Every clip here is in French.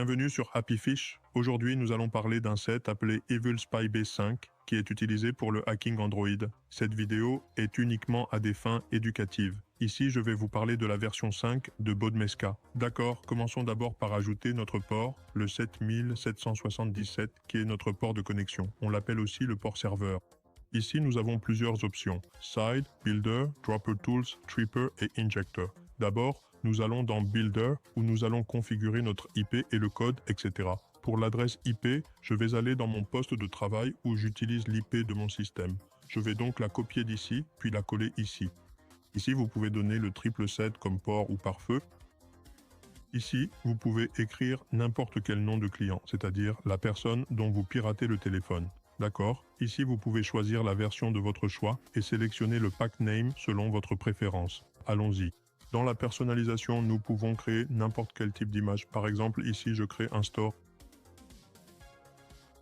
Bienvenue sur Happy Fish. Aujourd'hui, nous allons parler d'un set appelé Evil Spy Base 5 qui est utilisé pour le hacking Android. Cette vidéo est uniquement à des fins éducatives. Ici, je vais vous parler de la version 5 de Bodmesca. D'accord, commençons d'abord par ajouter notre port, le 7777, qui est notre port de connexion. On l'appelle aussi le port serveur. Ici, nous avons plusieurs options: Side, Builder, Dropper Tools, Tripper et Injector. D'abord, nous allons dans Builder où nous allons configurer notre IP et le code, etc. Pour l'adresse IP, je vais aller dans mon poste de travail où j'utilise l'IP de mon système. Je vais donc la copier d'ici, puis la coller ici. Ici, vous pouvez donner le 777 comme port ou pare-feu. Ici, vous pouvez écrire n'importe quel nom de client, c'est-à-dire la personne dont vous piratez le téléphone. D'accord? Ici, vous pouvez choisir la version de votre choix et sélectionner le pack name selon votre préférence. Allons-y. Dans la personnalisation, nous pouvons créer n'importe quel type d'image. Par exemple, ici, je crée un store.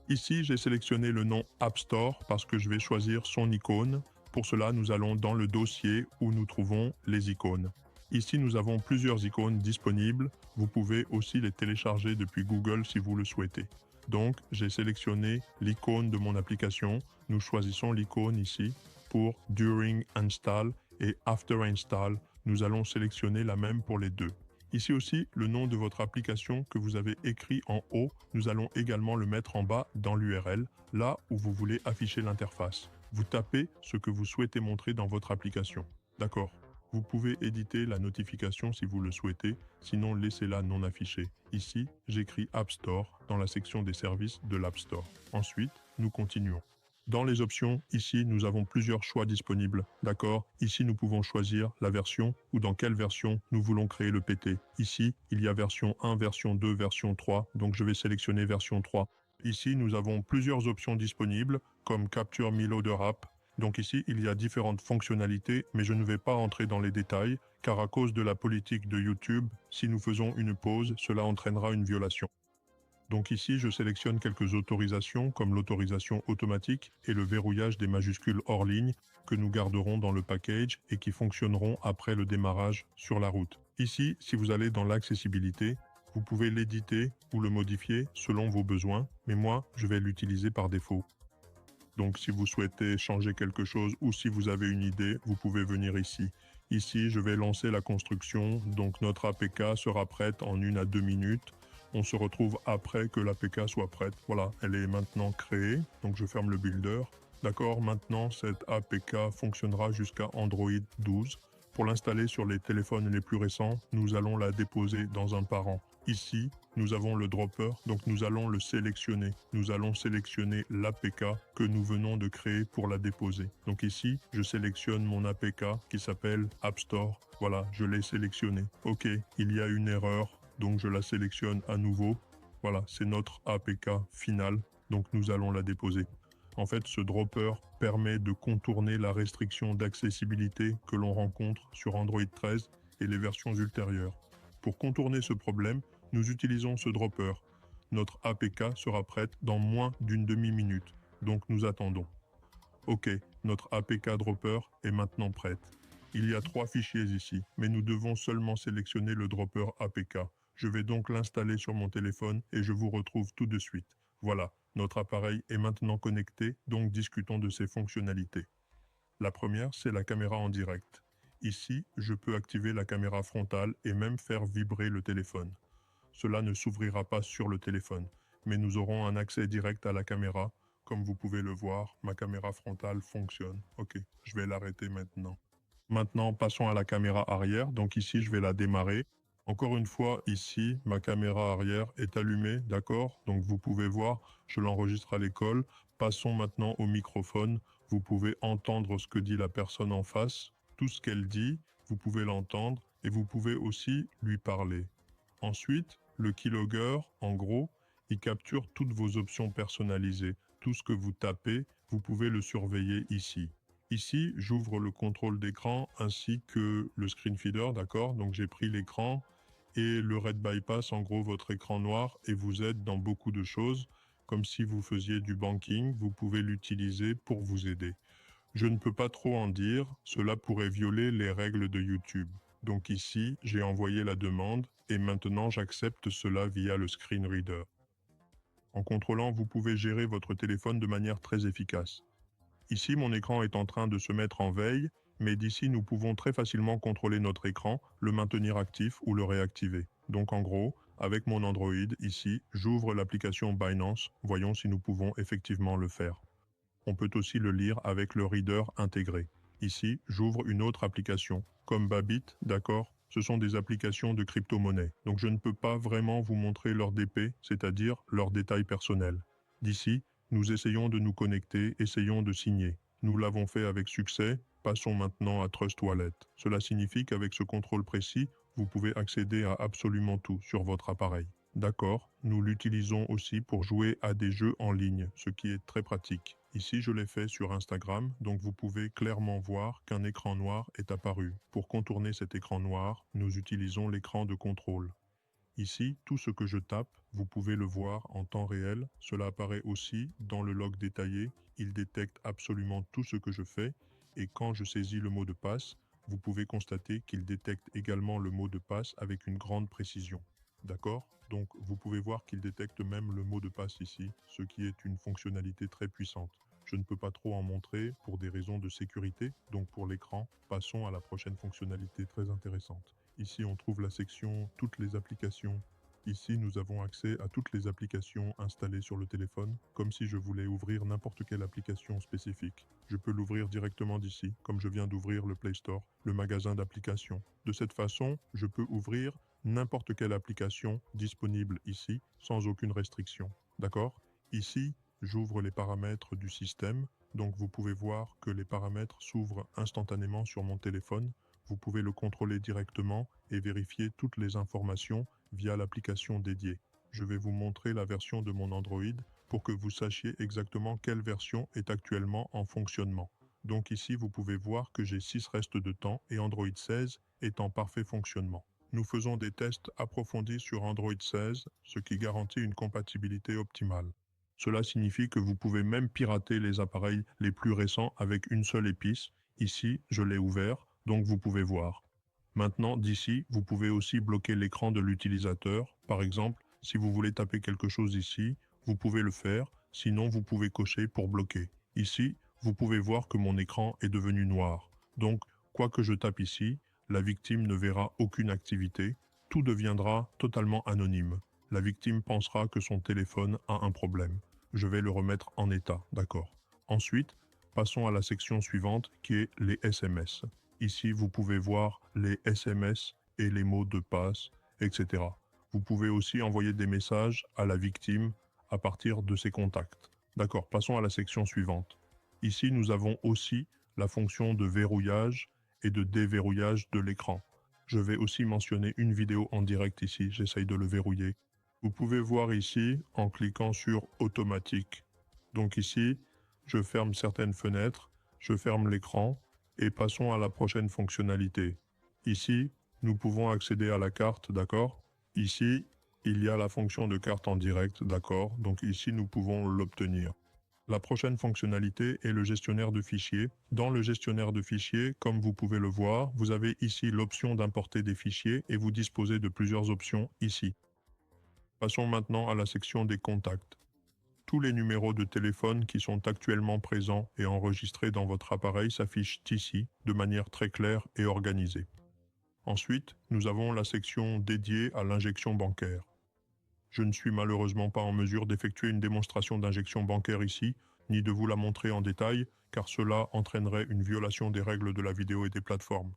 Ici, j'ai sélectionné le nom App Store parce que je vais choisir son icône. Pour cela, nous allons dans le dossier où nous trouvons les icônes. Ici, nous avons plusieurs icônes disponibles. Vous pouvez aussi les télécharger depuis Google si vous le souhaitez. Donc, j'ai sélectionné l'icône de mon application. Nous choisissons l'icône ici pour During Install et After Install. Nous allons sélectionner la même pour les deux. Ici aussi, le nom de votre application que vous avez écrit en haut, nous allons également le mettre en bas dans l'URL, là où vous voulez afficher l'interface. Vous tapez ce que vous souhaitez montrer dans votre application. D'accord. Vous pouvez éditer la notification si vous le souhaitez, sinon laissez-la non affichée. Ici, j'écris App Store dans la section des services de l'App Store. Ensuite, nous continuons. Dans les options, ici, nous avons plusieurs choix disponibles. D'accord? Ici, nous pouvons choisir la version ou dans quelle version nous voulons créer le PT. Ici, il y a version 1, version 2, version 3. Donc, je vais sélectionner version 3. Ici, nous avons plusieurs options disponibles, comme Capture Me Loader App. Donc ici, il y a différentes fonctionnalités, mais je ne vais pas entrer dans les détails, car à cause de la politique de YouTube, si nous faisons une pause, cela entraînera une violation. Donc ici, je sélectionne quelques autorisations, comme l'autorisation automatique et le verrouillage des majuscules hors ligne, que nous garderons dans le package et qui fonctionneront après le démarrage sur la route. Ici, si vous allez dans l'accessibilité, vous pouvez l'éditer ou le modifier selon vos besoins, mais moi, je vais l'utiliser par défaut. Donc si vous souhaitez changer quelque chose ou si vous avez une idée, vous pouvez venir ici. Ici, je vais lancer la construction, donc notre APK sera prête en 1 à 2 minutes. On se retrouve après que l'APK soit prête. Voilà, elle est maintenant créée, donc je ferme le builder. D'accord, maintenant cette APK fonctionnera jusqu'à Android 12. Pour l'installer sur les téléphones les plus récents, nous allons la déposer dans un parent. Ici, nous avons le dropper, donc nous allons le sélectionner. Nous allons sélectionner l'APK que nous venons de créer pour la déposer. Donc ici, je sélectionne mon APK qui s'appelle App Store. Voilà, je l'ai sélectionné. Ok, il y a une erreur, donc je la sélectionne à nouveau. Voilà, c'est notre APK finale, donc nous allons la déposer. En fait, ce dropper permet de contourner la restriction d'accessibilité que l'on rencontre sur Android 13 et les versions ultérieures. Pour contourner ce problème, nous utilisons ce dropper. Notre APK sera prête dans moins d'une demi-minute, donc nous attendons. Ok, notre APK dropper est maintenant prête. Il y a 3 fichiers ici, mais nous devons seulement sélectionner le dropper APK. Je vais donc l'installer sur mon téléphone et je vous retrouve tout de suite. Voilà, notre appareil est maintenant connecté, donc discutons de ses fonctionnalités. La première, c'est la caméra en direct. Ici, je peux activer la caméra frontale et même faire vibrer le téléphone. Cela ne s'ouvrira pas sur le téléphone, mais nous aurons un accès direct à la caméra. Comme vous pouvez le voir, ma caméra frontale fonctionne. Ok, je vais l'arrêter maintenant. Maintenant, passons à la caméra arrière. Donc ici, je vais la démarrer. Encore une fois, ici, ma caméra arrière est allumée, d'accord? Donc vous pouvez voir, je l'enregistre à l'école. Passons maintenant au microphone. Vous pouvez entendre ce que dit la personne en face. Tout ce qu'elle dit, vous pouvez l'entendre et vous pouvez aussi lui parler. Ensuite, le keylogger, en gros, il capture toutes vos options personnalisées. Tout ce que vous tapez, vous pouvez le surveiller ici. Ici, j'ouvre le contrôle d'écran ainsi que le screen feeder, d'accord? Donc j'ai pris l'écran et le Red Bypass, en gros votre écran noir, et vous aide dans beaucoup de choses. Comme si vous faisiez du banking, vous pouvez l'utiliser pour vous aider. Je ne peux pas trop en dire, cela pourrait violer les règles de YouTube. Donc ici, j'ai envoyé la demande et maintenant j'accepte cela via le screen reader. En contrôlant, vous pouvez gérer votre téléphone de manière très efficace. Ici, mon écran est en train de se mettre en veille, mais d'ici, nous pouvons très facilement contrôler notre écran, le maintenir actif ou le réactiver. Donc en gros, avec mon Android, ici, j'ouvre l'application Binance, voyons si nous pouvons effectivement le faire. On peut aussi le lire avec le reader intégré. Ici, j'ouvre une autre application, comme Babit, d'accord? Ce sont des applications de crypto-monnaie, donc je ne peux pas vraiment vous montrer leur DP, c'est-à-dire leurs détails personnels. D'ici, nous essayons de nous connecter, essayons de signer. Nous l'avons fait avec succès, passons maintenant à Trust Wallet. Cela signifie qu'avec ce contrôle précis, vous pouvez accéder à absolument tout sur votre appareil. D'accord, nous l'utilisons aussi pour jouer à des jeux en ligne, ce qui est très pratique. Ici, je l'ai fait sur Instagram, donc vous pouvez clairement voir qu'un écran noir est apparu. Pour contourner cet écran noir, nous utilisons l'écran de contrôle. Ici, tout ce que je tape, vous pouvez le voir en temps réel. Cela apparaît aussi dans le log détaillé. Il détecte absolument tout ce que je fais. Et quand je saisis le mot de passe, vous pouvez constater qu'il détecte également le mot de passe avec une grande précision. D'accord? Donc, vous pouvez voir qu'il détecte même le mot de passe ici, ce qui est une fonctionnalité très puissante. Je ne peux pas trop en montrer pour des raisons de sécurité, donc pour l'écran, passons à la prochaine fonctionnalité très intéressante. Ici, on trouve la section « Toutes les applications ». Ici, nous avons accès à toutes les applications installées sur le téléphone, comme si je voulais ouvrir n'importe quelle application spécifique. Je peux l'ouvrir directement d'ici, comme je viens d'ouvrir le Play Store, le magasin d'applications. De cette façon, je peux ouvrir n'importe quelle application disponible ici, sans aucune restriction. D'accord? Ici, j'ouvre les paramètres du système, donc vous pouvez voir que les paramètres s'ouvrent instantanément sur mon téléphone. Vous pouvez le contrôler directement et vérifier toutes les informations via l'application dédiée. Je vais vous montrer la version de mon Android pour que vous sachiez exactement quelle version est actuellement en fonctionnement. Donc ici, vous pouvez voir que j'ai 6 restes de temps et Android 16 est en parfait fonctionnement. Nous faisons des tests approfondis sur Android 16, ce qui garantit une compatibilité optimale. Cela signifie que vous pouvez même pirater les appareils les plus récents avec une seule épice. Ici, je l'ai ouvert, donc vous pouvez voir. Maintenant, d'ici, vous pouvez aussi bloquer l'écran de l'utilisateur. Par exemple, si vous voulez taper quelque chose ici, vous pouvez le faire, sinon vous pouvez cocher pour bloquer. Ici, vous pouvez voir que mon écran est devenu noir. Donc, quoi que je tape ici, la victime ne verra aucune activité, tout deviendra totalement anonyme. La victime pensera que son téléphone a un problème. Je vais le remettre en état, d'accord. Ensuite, passons à la section suivante qui est les SMS. Ici, vous pouvez voir les SMS et les mots de passe, etc. Vous pouvez aussi envoyer des messages à la victime à partir de ses contacts. D'accord, passons à la section suivante. Ici, nous avons aussi la fonction de verrouillage et de déverrouillage de l'écran. Je vais aussi mentionner une vidéo en direct ici, j'essaye de le verrouiller. Vous pouvez voir ici en cliquant sur automatique. Donc ici, je ferme certaines fenêtres, je ferme l'écran et passons à la prochaine fonctionnalité. Ici, nous pouvons accéder à la carte, d'accord? Ici, il y a la fonction de carte en direct, d'accord? Donc ici, nous pouvons l'obtenir. La prochaine fonctionnalité est le gestionnaire de fichiers. Dans le gestionnaire de fichiers, comme vous pouvez le voir, vous avez ici l'option d'importer des fichiers et vous disposez de plusieurs options ici. Passons maintenant à la section des contacts. Tous les numéros de téléphone qui sont actuellement présents et enregistrés dans votre appareil s'affichent ici de manière très claire et organisée. Ensuite, nous avons la section dédiée à l'injection bancaire. Je ne suis malheureusement pas en mesure d'effectuer une démonstration d'injection bancaire ici, ni de vous la montrer en détail, car cela entraînerait une violation des règles de la vidéo et des plateformes.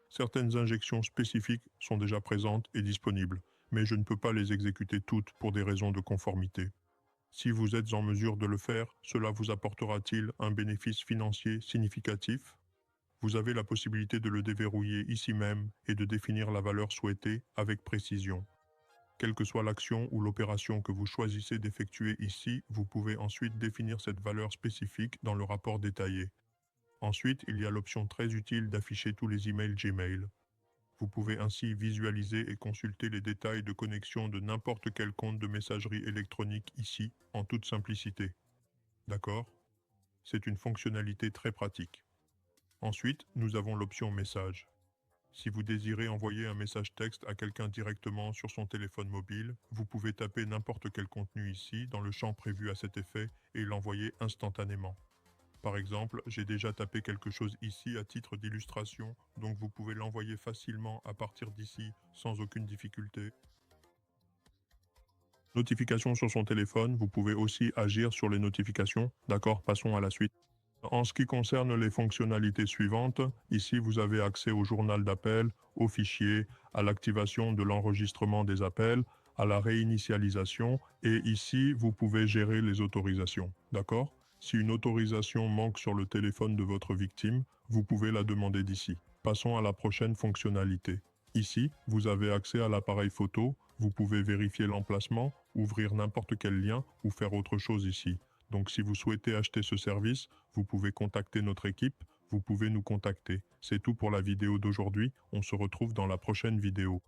Certaines injections spécifiques sont déjà présentes et disponibles, mais je ne peux pas les exécuter toutes pour des raisons de conformité. Si vous êtes en mesure de le faire, cela vous apportera-t-il un bénéfice financier significatif? Vous avez la possibilité de le déverrouiller ici même et de définir la valeur souhaitée avec précision. Quelle que soit l'action ou l'opération que vous choisissez d'effectuer ici, vous pouvez ensuite définir cette valeur spécifique dans le rapport détaillé. Ensuite, il y a l'option très utile d'afficher tous les emails Gmail. Vous pouvez ainsi visualiser et consulter les détails de connexion de n'importe quel compte de messagerie électronique ici, en toute simplicité. D'accord? C'est une fonctionnalité très pratique. Ensuite, nous avons l'option Message. Si vous désirez envoyer un message texte à quelqu'un directement sur son téléphone mobile, vous pouvez taper n'importe quel contenu ici dans le champ prévu à cet effet et l'envoyer instantanément. Par exemple, j'ai déjà tapé quelque chose ici à titre d'illustration, donc vous pouvez l'envoyer facilement à partir d'ici sans aucune difficulté. Notifications sur son téléphone, vous pouvez aussi agir sur les notifications. D'accord, passons à la suite. En ce qui concerne les fonctionnalités suivantes, ici vous avez accès au journal d'appel, aux fichiers, à l'activation de l'enregistrement des appels, à la réinitialisation et ici vous pouvez gérer les autorisations. D'accord? Si une autorisation manque sur le téléphone de votre victime, vous pouvez la demander d'ici. Passons à la prochaine fonctionnalité. Ici, vous avez accès à l'appareil photo, vous pouvez vérifier l'emplacement, ouvrir n'importe quel lien ou faire autre chose ici. Donc si vous souhaitez acheter ce service, vous pouvez contacter notre équipe, vous pouvez nous contacter. C'est tout pour la vidéo d'aujourd'hui, on se retrouve dans la prochaine vidéo.